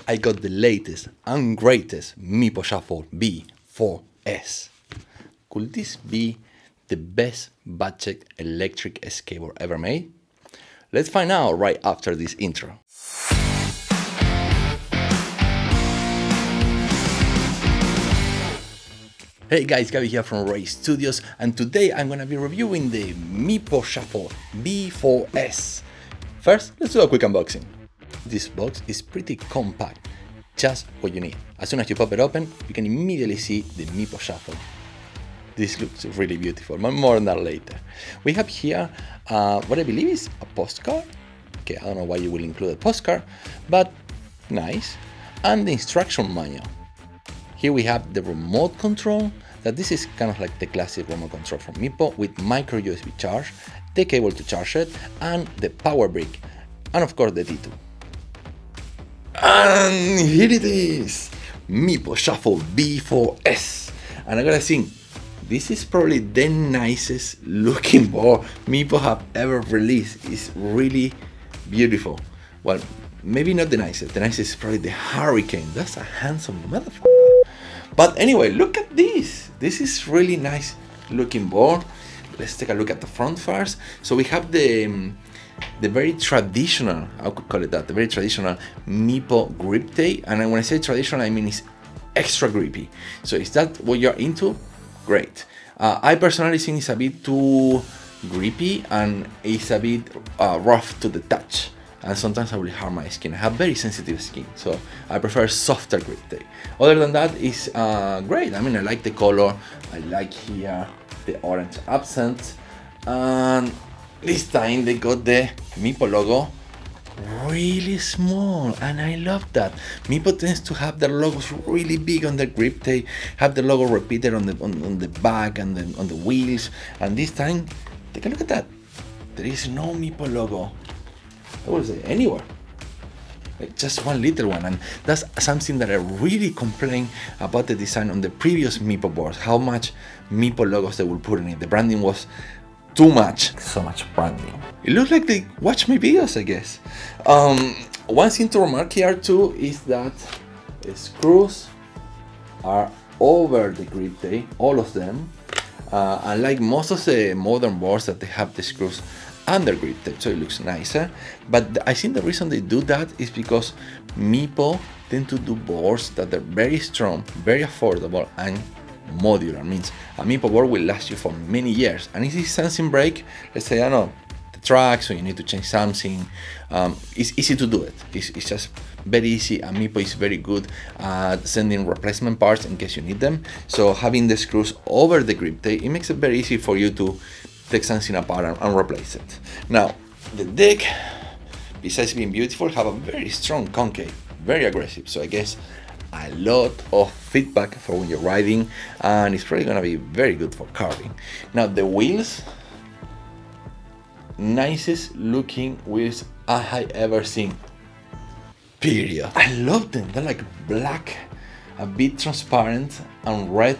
I got the latest and greatest Meepo Shuffle V4S. Could this be the best budget electric skateboard ever made? Let's find out right after this intro. Hey guys, Gabby here from Ray Studios, and today I'm gonna be reviewing the Meepo Shuffle V4S. First, let's do a quick unboxing. This box is pretty compact, just what you need. As soon as you pop it open, you can immediately see the Meepo Shuffle. This looks really beautiful, but more on that later. We have here what I believe is a postcard. Okay, I don't know why you will include a postcard, but nice. And the instruction manual. Here we have the remote control, that this is kind of like the classic remote control from Meepo with micro USB charge, the cable to charge it, and the power brick, and of course the T2. And here it is, Meepo Shuffle V4S. And I gotta think, this is probably the nicest looking board Meepo have ever released. It's really beautiful. Well, maybe not the nicest is probably the Hurricane. That's a handsome motherfucker. But anyway, look at this. This is really nice looking board. Let's take a look at the front first. So we have the very traditional, I could call it that, the very traditional Meepo Griptay. And when I say traditional, I mean it's extra grippy. So is that what you're into? Great. I personally think it's a bit too grippy and it's a bit rough to the touch. And sometimes I will harm my skin. I have very sensitive skin, so I prefer softer Griptay. Other than that, it's great. I mean, I like the color. I like here the orange accent. And this time they got the Meepo logo really small, and I love that. Meepo tends to have their logos really big on their Griptay, have the logo repeated on the back and on the wheels. And this time, take a look at that. There is no Meepo logo. I would say anywhere, like just one little one. And that's something that I really complain about the design on the previous Meepo boards, how much Meepo logos they will put in it. The branding was too much, so much branding. It looks like they watch my videos, I guess. One thing to remark here too is that the screws are over the Griptay, all of them. Unlike most of the modern boards that they have the screws under Griptay, so it looks nicer. But I think the reason they do that is because Meepo tend to do boards that are very strong, very affordable, and modular. Means a Meepo board will last you for many years. And if it's something break, let's say, I don't know, the track, so you need to change something, it's easy to do it. It's just very easy, and Meepo is very good at sending replacement parts in case you need them. So having the screws over the Griptay, it makes it very easy for you to take something apart and replace it. Now, the deck, besides being beautiful, have a very strong concave, very aggressive. So I guess a lot of feedback for when you're riding, and it's probably gonna be very good for carving. Now the wheels, nicest looking wheels I have ever seen. Period. I love them. They're like black, a bit transparent, and red.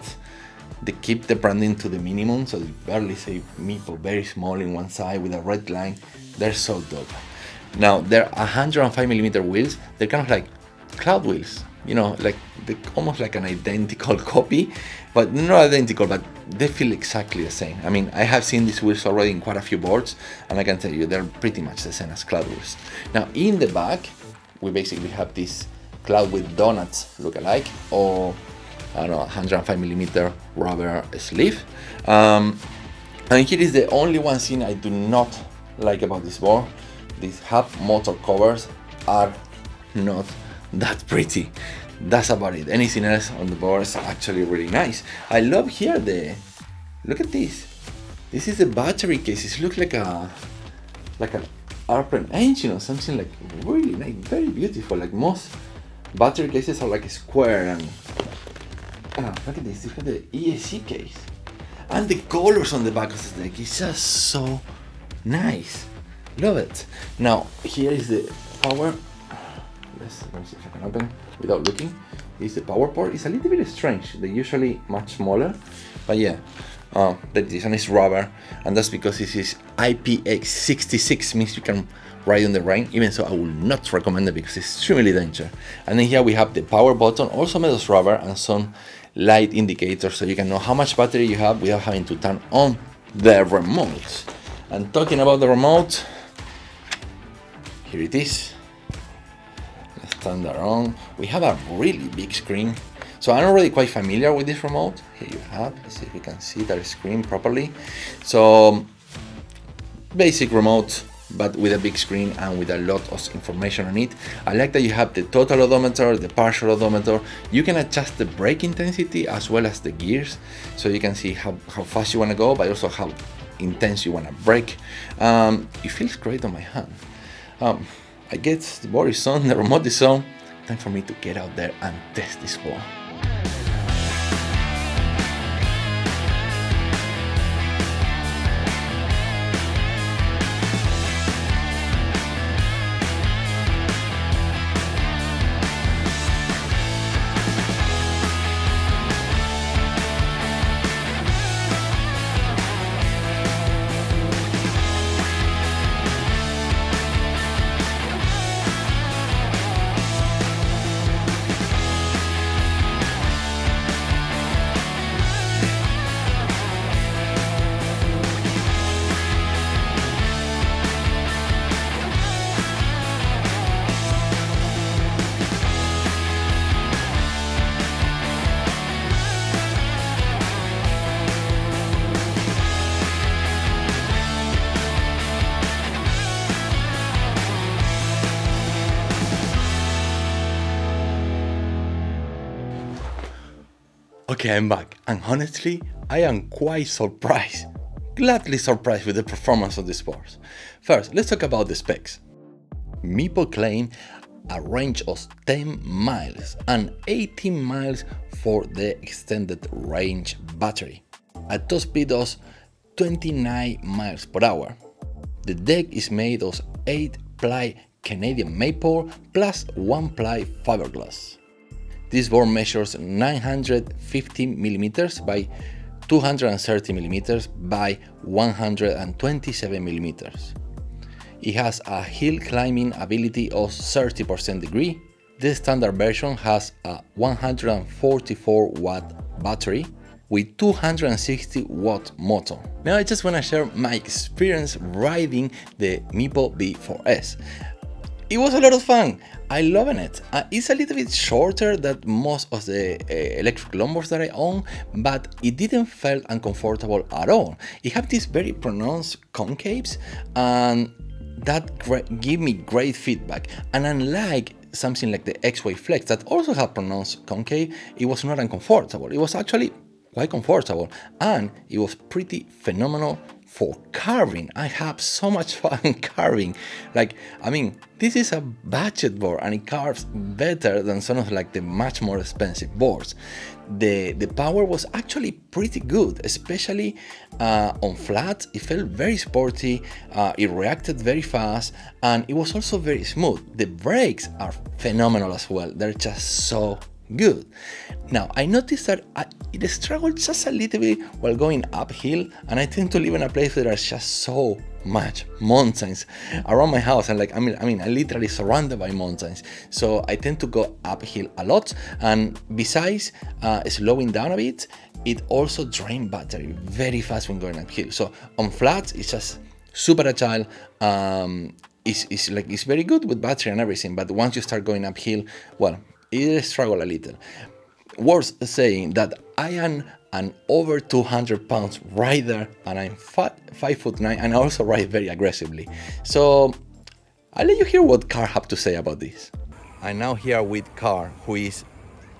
They keep the branding to the minimum, so you barely say Meepo, very small in one side with a red line. They're so dope. Now, they're 105mm wheels. They're kind of like cloud wheels, you know, like they're almost like an identical copy, but not identical, but they feel exactly the same. I mean, I have seen these wheels already in quite a few boards, and I can tell you they're pretty much the same as cloud wheels. Now, in the back, we basically have this cloud with donuts look-alike, or I don't know, 105mm rubber sleeve. And here is the only one thing I do not like about this board. These hub motor covers are not that pretty. That's about it. Anything else on the board is actually really nice. I love here look at this. This is the battery case. It looks like an airplane engine or something, like really nice, very beautiful. Like most battery cases are like square, and look at this, look at the ESC case. And the colors on the back of the deck is just so nice. Love it. Now, here is the power. Let me see if I can open without looking. Is the power port. It's a little bit strange. They're usually much smaller. But yeah, that this one is rubber, and that's because this is IPX66, means you can ride in the rain. Even so, I will not recommend it because it's extremely dangerous. And then here we have the power button, also made of rubber, and some light indicators so you can know how much battery you have without having to turn on the remote. And talking about the remote, here it is. Let's turn that on. We have a really big screen. So I'm already quite familiar with this remote. Here you have, let's see if we can see that screen properly. So basic remote, but with a big screen and with a lot of information on it. I like that you have the total odometer, the partial odometer. You can adjust the brake intensity as well as the gears, so you can see how fast you want to go, but also how intense you want to brake. It feels great on my hand. I guess the board is on, the remote is on. Time for me to get out there and test this board. Okay, I'm back, and honestly, I am quite surprised, gladly surprised with the performance of this board. First, let's talk about the specs. Meepo claimed a range of 10 miles and 18 miles for the extended range battery, a top speed of 29 miles per hour. The deck is made of 8-ply Canadian maple plus 1-ply fiberglass. This board measures 950 mm by 230 mm by 127 mm. It has a hill climbing ability of 30% degree. The standard version has a 144 watt battery with 260 watt motor. Now I just want to share my experience riding the Meepo V4S. It was a lot of fun. I love it. It's a little bit shorter than most of the electric longboards that I own, but it didn't feel uncomfortable at all. It had these very pronounced concaves, and that gave me great feedback. And unlike something like the X-Wave Flex that also had pronounced concave, it was not uncomfortable. It was actually quite comfortable, and it was pretty phenomenal for carving. I have so much fun carving. Like, I mean, this is a budget board and it carves better than some of like the much more expensive boards. The power was actually pretty good, especially on flats. It felt very sporty, it reacted very fast, and it was also very smooth. The brakes are phenomenal as well. They're just so good. Now, I noticed that it struggled just a little bit while going uphill, and I tend to live in a place where there's just so much mountains around my house, and like I mean I literally surrounded by mountains, so I tend to go uphill a lot. And besides slowing down a bit, it also drains battery very fast when going uphill. So on flats, it's just super agile. It's very good with battery and everything, but once you start going uphill, well, it struggle a little. Worth saying that I am an over 200 pounds rider, and I'm 5'9", and I also ride very aggressively. So I'll let you hear what Carl have to say about this. I'm now here with Carl, who is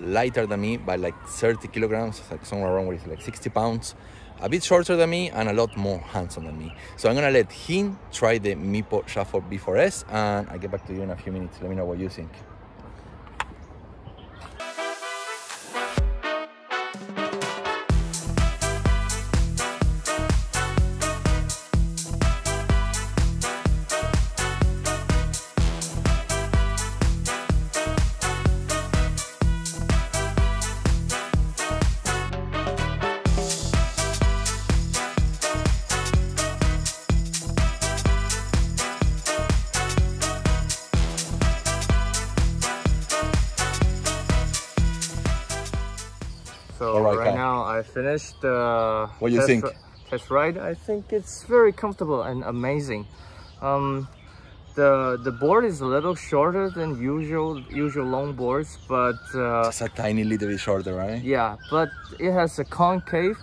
lighter than me by like 30 kilograms, like somewhere around with like 60 pounds, a bit shorter than me and a lot more handsome than me. So I'm gonna let him try the Meepo Shuffle V4S, and I'll get back to you in a few minutes. Let me know what you think. So right now I finished the what do you think? Test ride. I think it's very comfortable and amazing. The board is a little shorter than usual long boards, but just a tiny little bit shorter, right? Yeah, but it has a concave,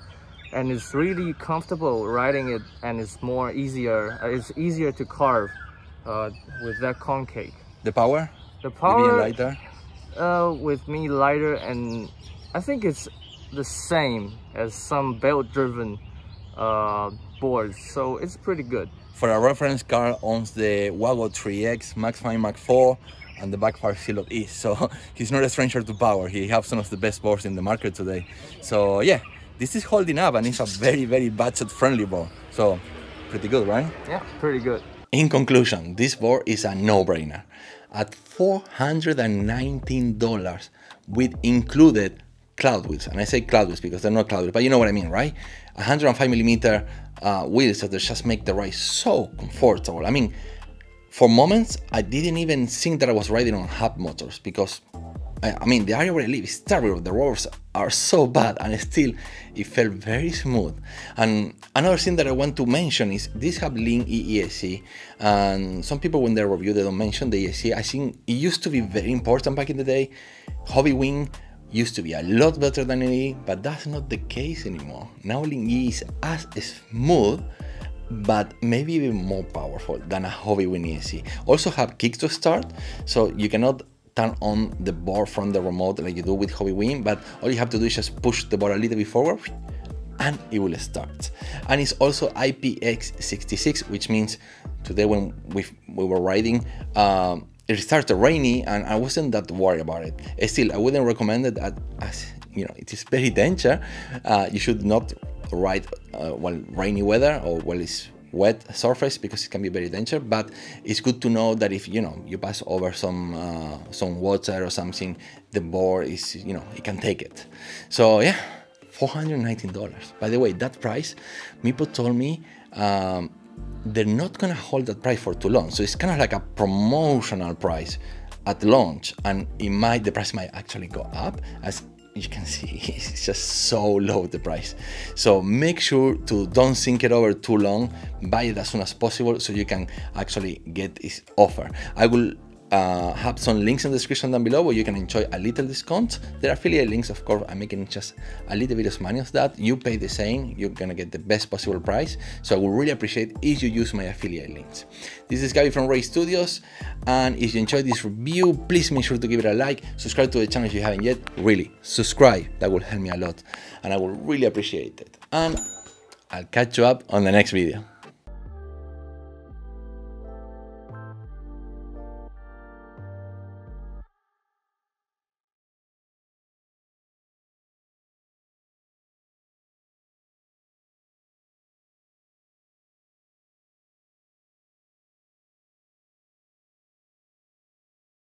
and it's really comfortable riding it, and it's It's easier to carve with that concave. The power? The power lighter? With me lighter, and I think it's the same as some belt-driven boards, so it's pretty good. For a reference, Carl owns the Wago 3X, Max 5 Mark IV, and the Backfire Zero E. So he's not a stranger to power. He has some of the best boards in the market today. So yeah, this is holding up, and it's a very, very budget-friendly board. So pretty good, right? Yeah, pretty good. In conclusion, this board is a no-brainer. At $419 with included cloud wheels, and I say cloud wheels because they're not cloud wheels, but you know what I mean, right? 105mm wheels that just make the ride so comfortable. I mean, for moments, I didn't even think that I was riding on hub motors because, I mean, the area where I live is terrible. The roads are so bad, and still, it felt very smooth. And another thing that I want to mention is this have lean ESC, and some people when they review, they don't mention the ESC. I think it used to be very important back in the day. Hobby wing used to be a lot better than E, but that's not the case anymore. Now Lean E is as smooth, but maybe even more powerful than a Hobby Wing ESC. Also have kick to start, so you cannot turn on the board from the remote like you do with Hobby Wing, but all you have to do is just push the board a little bit forward and it will start. And it's also IPX66, which means today when we were riding, it started rainy and I wasn't that worried about it. Still, I wouldn't recommend it as you know, it is very dangerous. You should not ride while rainy weather or while it's wet surface because it can be very dangerous, but it's good to know that if you pass over some water or something, the board is, it can take it. So yeah, $419. By the way, that price, Meepo told me they're not gonna hold that price for too long, so it's kind of like a promotional price at launch, and the price might actually go up. As you can see, it's just so low, the price. So make sure to don't think it over too long, buy it as soon as possible so you can actually get this offer. I will have some links in the description down below where you can enjoy a little discount. There are affiliate links, of course. I'm making just a little bit of money of that. You pay the same, you're gonna get the best possible price. So I would really appreciate if you use my affiliate links. This is Gabby from Ray Studios, and if you enjoyed this review, please make sure to give it a like, subscribe to the channel if you haven't yet. Really, subscribe, that will help me a lot, and I will really appreciate it. And I'll catch you up on the next video.